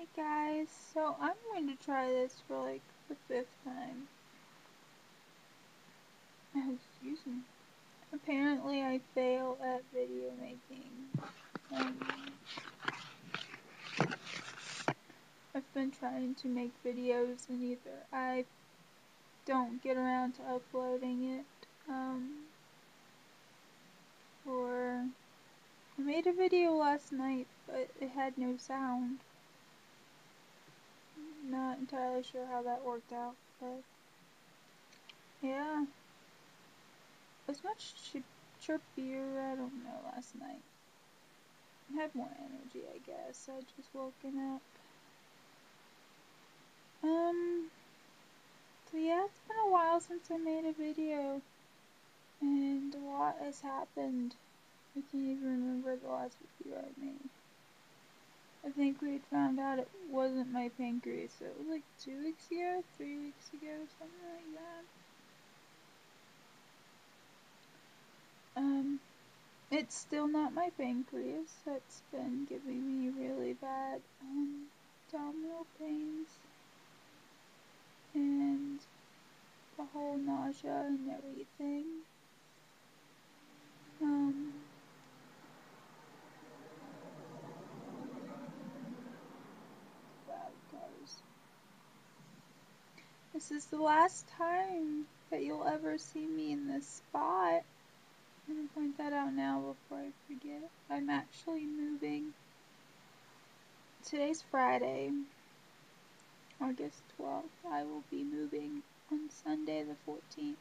Hey guys, so I'm going to try this for like the 5th time. Oh, excuse me. Apparently I fail at video making. I've been trying to make videos and either I don't get around to uploading it, or I made a video last night but it had no sound. Not entirely sure how that worked out, but yeah. It was much chirpier, I don't know, last night. I had more energy, I guess. I'd just woken up. So yeah, it's been a while since I made a video, and a lot has happened. I can't even remember the last video I made. I think we had found out it wasn't my pancreas, so it was like 2 weeks ago, 3 weeks ago, something like that. It's still not my pancreas. That's been giving me really bad, abdominal pains, and the whole nausea and everything. Loud cars. This is the last time that you'll ever see me in this spot. I'm gonna point that out now before I forget. I'm actually moving. Today's Friday, August 12th. I will be moving on Sunday the 14th.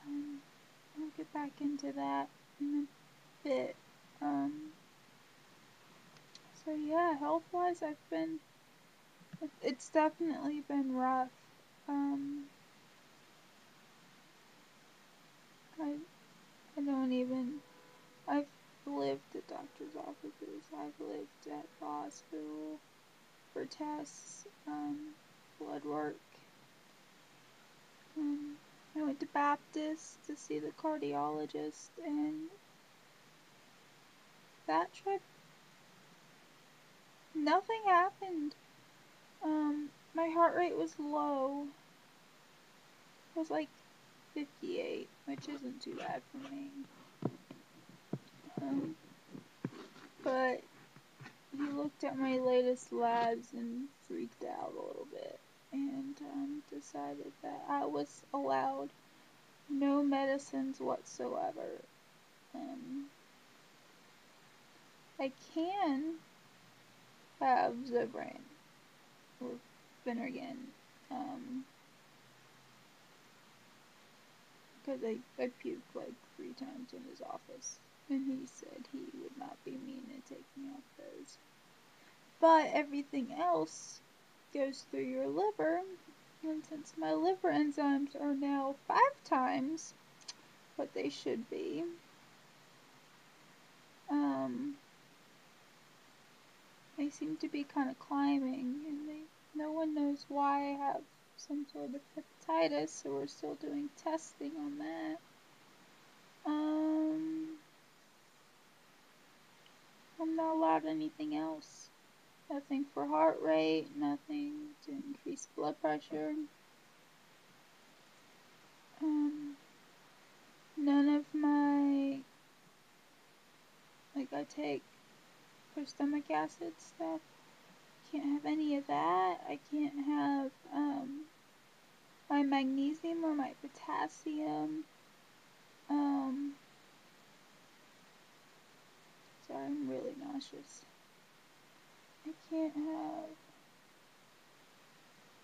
I'll get back into that in a bit. So yeah, health-wise, it's definitely been rough. I don't even, I've lived at doctor's offices, I've lived at the hospital for tests, blood work. I went to Baptist to see the cardiologist, and that trip, nothing happened. My heart rate was low. It was like 58, which isn't too bad for me. But he looked at my latest labs and freaked out a little bit, and decided that I was allowed no medicines whatsoever. I can have Zofran or Phenergan, because I puked like 3 times in his office, and he said he would not be mean to take me off those. But everything else goes through your liver, and since my liver enzymes are now 5 times what they should be, they seem to be kind of climbing, and no one knows why I have some sort of hepatitis, so we're still doing testing on that. I'm not allowed anything else. Nothing for heart rate, nothing to increase blood pressure. None of my, like, I take for stomach acid stuff. Can't have any of that. I can't have my magnesium or my potassium. Sorry, I'm really nauseous. I can't have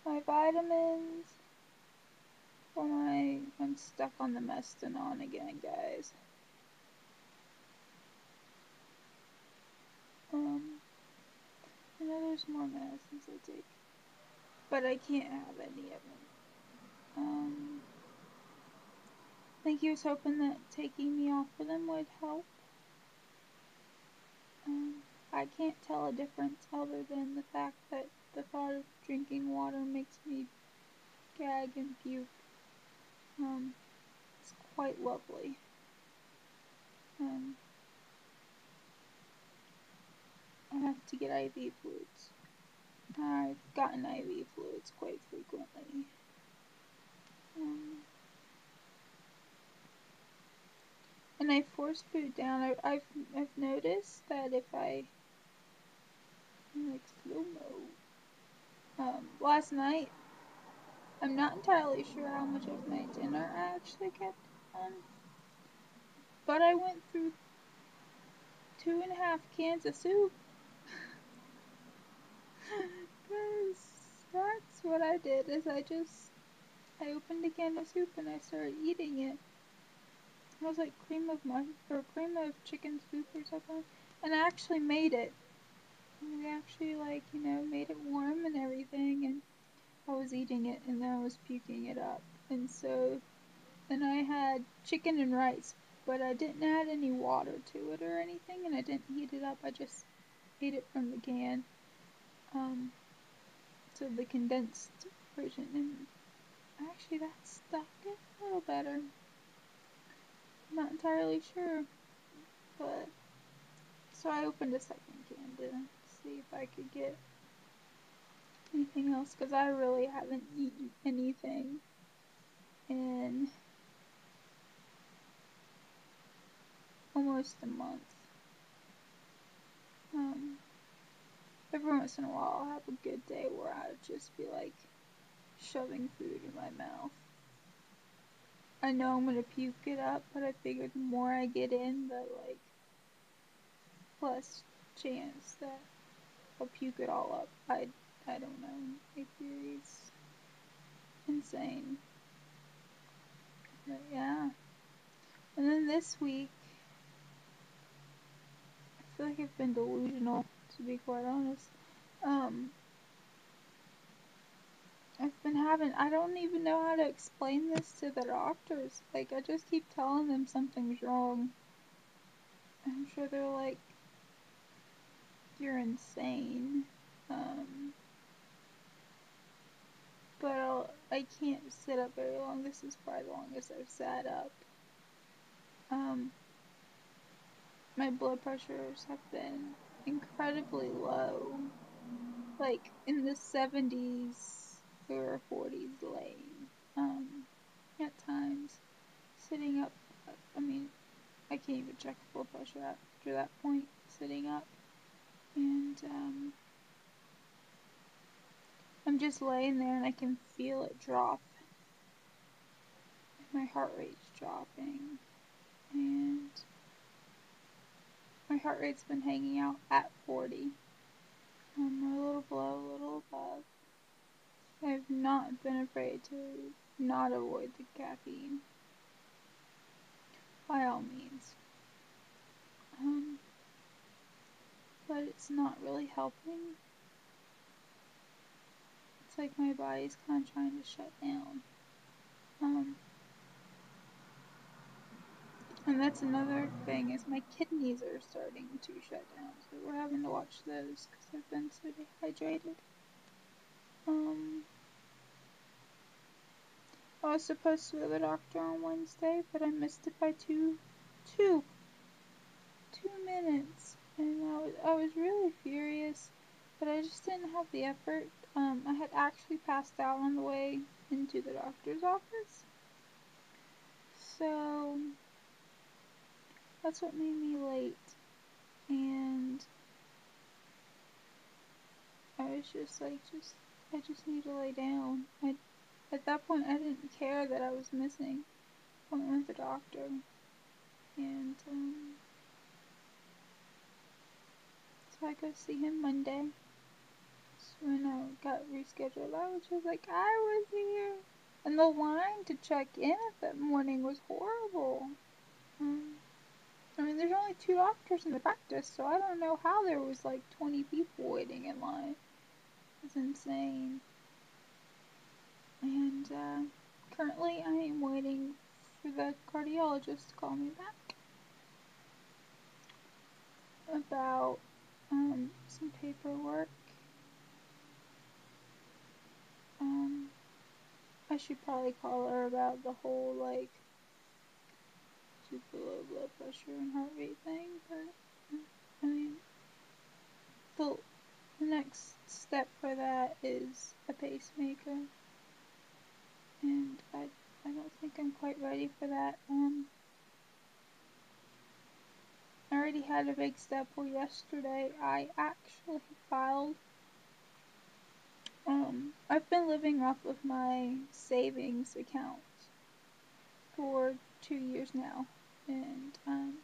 my vitamins or I'm stuck on the Mestinon again, guys. I know there's more medicines I take, but I can't have any of them. I think he was hoping that taking me off of them would help. I can't tell a difference other than the fact that the thought of drinking water makes me gag and puke. It's quite lovely. I have to get IV fluids. I've gotten IV fluids quite frequently. And I force food down. I've noticed that if I like slow-mo. Last night, I'm not entirely sure how much of my dinner I actually kept on, but I went through 2.5 cans of soup. Cause that's what I did. Is I opened a can of soup and I started eating it. It was like cream of chicken soup or something, and I actually made it. We actually made it warm and everything, and I was eating it and then I was puking it up. And so then I had chicken and rice, but I didn't add any water to it or anything, and I didn't heat it up. I just ate it from the can. So the condensed version, and actually that stuck it a little better. I'm not entirely sure, but so I opened a second can to see if I could get anything else, because I really haven't eaten anything in almost a month. Every once in a while I'll have a good day where I'll just be like shoving food in my mouth. I know I'm gonna puke it up, but I figure the more I get in, the less chance that I'll puke it all up. I don't know. My theory's insane. But yeah. And then this week, I feel like I've been delusional, to be quite honest. I don't even know how to explain this to the doctors. Like, I just keep telling them something's wrong. I'm sure they're like, you're insane. But I can't sit up very long. This is probably the longest I've sat up. My blood pressures have been incredibly low. Like, in the 70s or 40s lane. At times. Sitting up, I mean, I can't even check blood pressure after that point, sitting up. And, I'm just laying there and I can feel it drop. My heart rate's dropping. And my heart rate's been hanging out at 40. A little below, a little above. I've not been afraid to not avoid the caffeine. By all means. But it's not really helping. It's like my body's kind of trying to shut down. And that's another thing, is my kidneys are starting to shut down. So we're having to watch those because I've been so dehydrated. I was supposed to go to the doctor on Wednesday, but I missed it by two minutes. And I was really furious, but I just didn't have the effort. I had actually passed out on the way into the doctor's office. So that's what made me late. And I was just like, I just need to lay down. At that point, I didn't care that I was missing appointment with the doctor. And, so I go see him Monday. So when I got rescheduled, I was just like, I was here. And the line to check in at that morning was horrible. I mean, there's only 2 doctors in the practice, so I don't know how there was like 20 people waiting in line. It's insane. And currently I am waiting for the cardiologist to call me back about some paperwork. I should probably call her about the whole like super low blood pressure and heart rate thing, but I mean, the next step for that is a pacemaker, and I don't think I'm quite ready for that. I already had a big step where yesterday I actually filed. I've been living off of my savings account for 2 years now, and I'm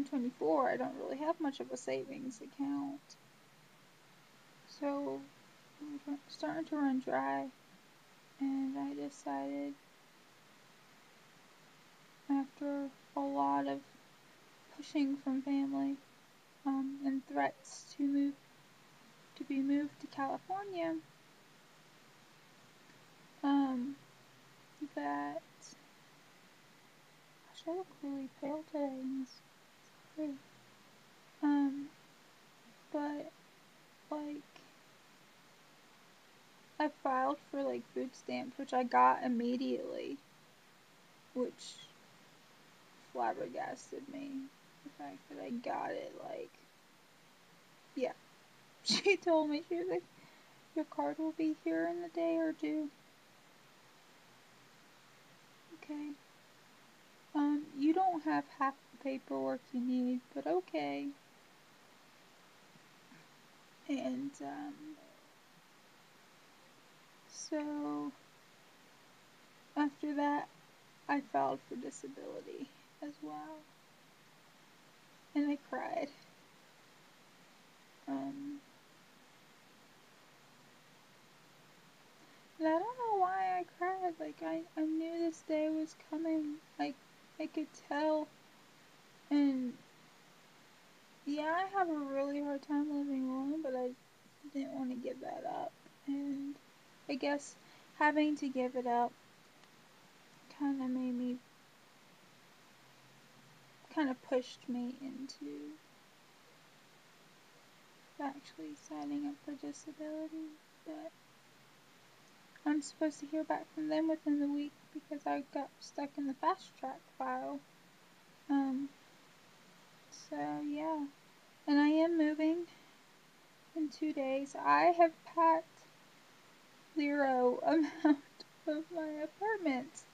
24. I don't really have much of a savings account, so I'm starting to run dry, and I decided after a lot of pushing from family and threats to be moved to California, that gosh, I look really pale today. Sorry. But like I filed for like food stamps, which I got immediately, which flabbergasted me. The fact that I got it, like, yeah. She told me, she was like, your card will be here in a day or two. Okay. You don't have half the paperwork you need, but okay. And, so after that, I filed for disability as well. And I cried. And I don't know why I cried. Like, I knew this day was coming. Like, I could tell. And, yeah, I have a really hard time living alone, but I didn't want to give that up. And I guess having to give it up kind of made me, kind of pushed me into actually signing up for disability. But I'm supposed to hear back from them within the week because I got stuck in the fast track file. So yeah. And I am moving in 2 days. I have packed 0 amount of my apartment.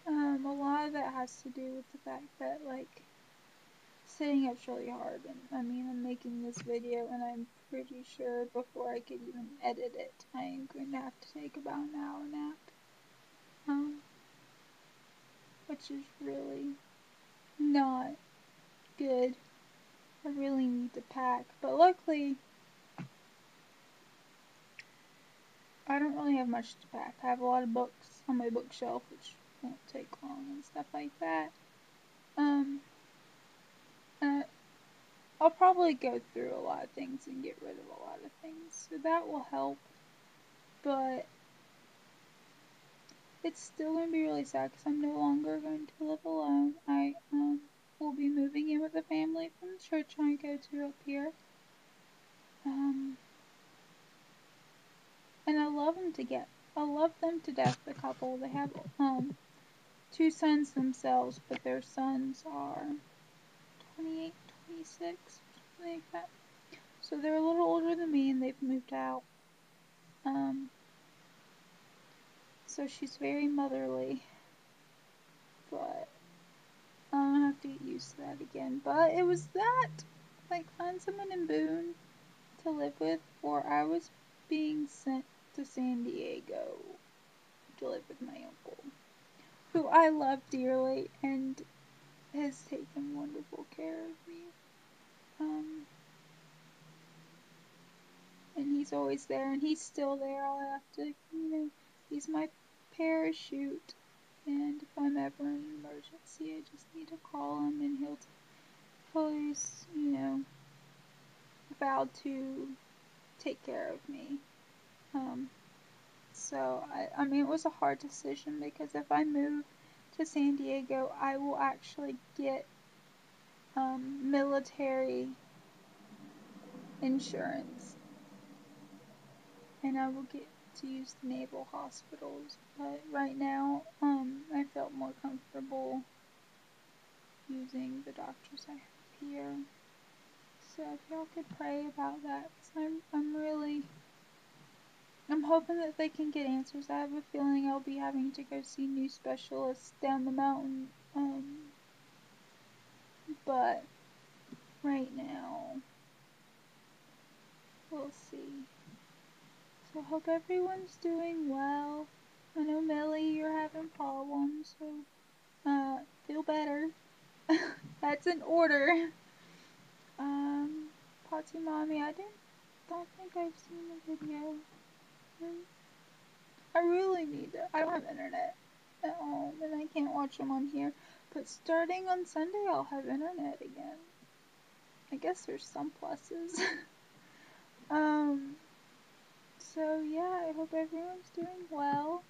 A lot of that has to do with the fact that, like, setting up's really hard. And I mean, I'm making this video, and I'm pretty sure before I could even edit it, I am going to have to take about an hour nap. Which is really not good. I really need to pack. But luckily, I don't really have much to pack. I have a lot of books on my bookshelf, which won't take long and stuff like that. I'll probably go through a lot of things and get rid of a lot of things, so that will help. But it's still going to be really sad because I'm no longer going to live alone. I will be moving in with a family from the church I go to up here. And I love them to death, the couple. They have 2 sons themselves, but their sons are 28, 26, something like that. So they're a little older than me, and they've moved out. So she's very motherly, but I'll have to get used to that again. But it was that, like, find someone in Boone to live with, or I was being sent to San Diego to live with my uncle, who I love dearly and has taken wonderful care of me. And he's always there, and he's still there. I'll have to, he's my parachute. And if I'm ever in an emergency, I just need to call him, and he'll always, vowed to take care of me. So, I mean, it was a hard decision because if I move to San Diego, I will actually get military insurance, and I will get to use the naval hospitals. But right now, I felt more comfortable using the doctors I have here. So if y'all could pray about that, 'cause I'm hoping that they can get answers. I have a feeling I'll be having to go see new specialists down the mountain. But right now, we'll see. So hope everyone's doing well. I know Millie, you're having problems, so feel better. That's an order. Potty Mommy, don't think I've seen the video. I really need it. I don't have internet at home and I can't watch them on here. But starting on Sunday, I'll have internet again. I guess there's some pluses. So yeah, I hope everyone's doing well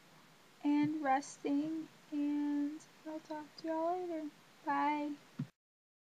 and resting, and I'll talk to y'all later. Bye.